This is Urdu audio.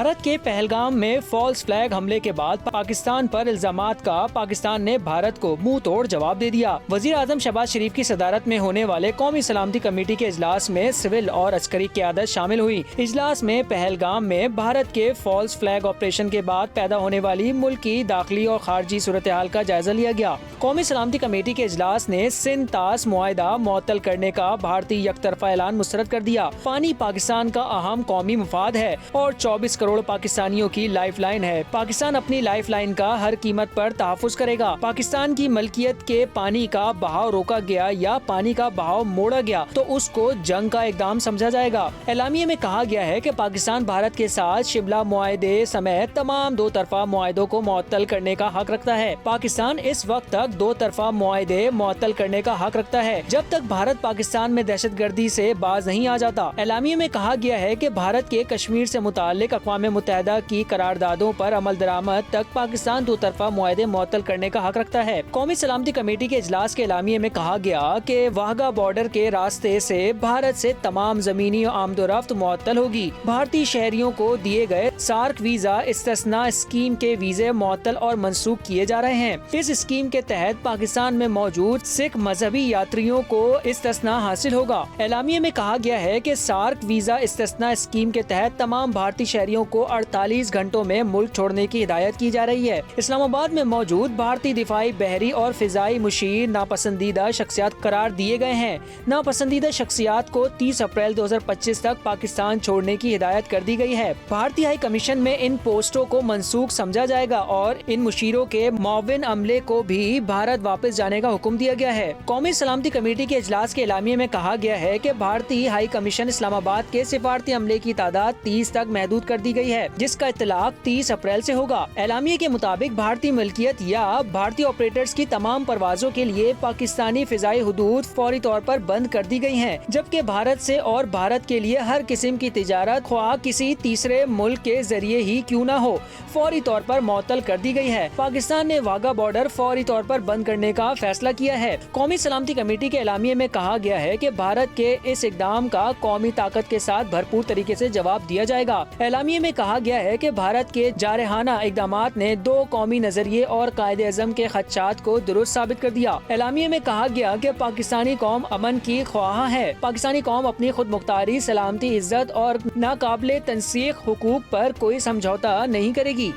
بھارت کے پہلگام میں فالس فلیگ حملے کے بعد پاکستان پر الزامات کا پاکستان نے بھارت کو منہ توڑ جواب دے دیا۔ وزیر اعظم شہباز شریف کی صدارت میں ہونے والے قومی سلامتی کمیٹی کے اجلاس میں سول اور عسکری قیادت شامل ہوئی۔ اجلاس میں پہلگام میں بھارت کے فالس فلیگ آپریشن کے بعد پیدا ہونے والی ملکی، داخلی اور خارجی صورتحال کا جائزہ لیا گیا۔ قومی سلامتی کمیٹی کے اجلاس نے سندھ طاس معاہدہ معطل کرنے کا بھارتی یک طرفہ اعلان مسترد کر دیا۔ پانی پاکستان کا اہم قومی مفاد ہے اور 24 کروڑ پاکستانیوں کی لائف لائن ہے۔ پاکستان اپنی لائف لائن کا ہر قیمت پر تحفظ کرے گا۔ پاکستان کی ملکیت کے پانی کا بہاؤ روکا گیا یا پانی کا بہاؤ موڑا گیا تو اس کو جنگ کا اقدام سمجھا جائے گا۔ اعلامیے میں کہا گیا ہے کہ پاکستان بھارت کے ساتھ شملہ معاہدے سمیت تمام دو طرفہ معاہدوں کو معطل کرنے کا حق رکھتا ہے۔ پاکستان اس وقت تک دو طرفہ معاہدے معطل کرنے کا حق رکھتا ہے جب تک بھارت پاکستان میں دہشت گردی سے باز نہیں آ جاتا۔ اعلامیے میں کہا گیا ہے کہ بھارت کے کشمیر سے متعلق اقوام متحدہ کی قراردادوں پر عمل درآمد تک پاکستان دو طرفہ معاہدے معطل کرنے کا حق رکھتا ہے۔ قومی سلامتی کمیٹی کے اجلاس کے اعلامیے میں کہا گیا کہ واہگہ بارڈر کے راستے سے بھارت سے تمام زمینی آمد و رفت معطل ہوگی۔ بھارتی شہریوں کو دیے گئے سارک ویزا استثناء اسکیم کے ویزے معطل اور منسوخ کیے جا رہے ہیں۔ اس اسکیم کے تحت پاکستان میں موجود سکھ مذہبی یاتریوں کو استثناء حاصل ہوگا۔ اعلامیے میں کہا گیا ہے کہ سارک ویزا استثناء اسکیم کے تحت تمام بھارتی شہریوں کو 48 گھنٹوں میں ملک چھوڑنے کی ہدایت کی جا رہی ہے۔ اسلام آباد میں موجود بھارتی دفاعی، بحری اور فضائی مشیر ناپسندیدہ شخصیات قرار دیے گئے ہیں۔ ناپسندیدہ شخصیات کو 30 اپریل 2025 تک پاکستان چھوڑنے کی ہدایت کر دی گئی ہے۔ بھارتی ہائی کمیشن میں ان پوسٹوں کو منسوخ سمجھا جائے گا اور ان مشیروں کے معاون عملے کو بھی بھارت واپس جانے کا حکم دیا گیا ہے۔ قومی سلامتی کمیٹی کے اجلاس کے اعلامیے میں کہا گیا ہے کہ بھارتی ہائی کمیشن اسلام آباد کے سفارتی عملے کی تعداد 30 تک محدود کر دی گئی ہے جس کا اطلاق 30 اپریل سے ہوگا۔ اعلامیے کے مطابق بھارتی ملکیت یا بھارتی آپریٹرز کی تمام پروازوں کے لیے پاکستانی فضائی حدود فوری طور پر بند کر دی گئی ہیں، جبکہ بھارت سے اور بھارت کے لیے ہر قسم کی تجارت خواہ کسی تیسرے ملک کے ذریعے ہی کیوں نہ ہو فوری طور پر معطل کر دی گئی ہے۔ پاکستان نے واہگہ بارڈر فوری طور پر بند کرنے کا فیصلہ کیا ہے۔ قومی سلامتی کمیٹی کے اعلامیے میں کہا گیا ہے کہ بھارت کے اس اقدام کا قومی طاقت کے ساتھ بھرپور طریقے سے جواب دیا جائے گا۔ اعلامیے میں کہا گیا ہے کہ بھارت کے جارحانہ اقدامات نے دو قومی نظریے اور قائد اعظم کے خدشات کو درست ثابت کر دیا۔ اعلامیے میں کہا گیا کہ پاکستانی قوم امن کی خواہاں ہے۔ پاکستانی قوم اپنی خود مختاری، سلامتی، عزت اور ناقابل تنسیق حقوق پر کوئی سمجھوتہ نہیں کرے گی۔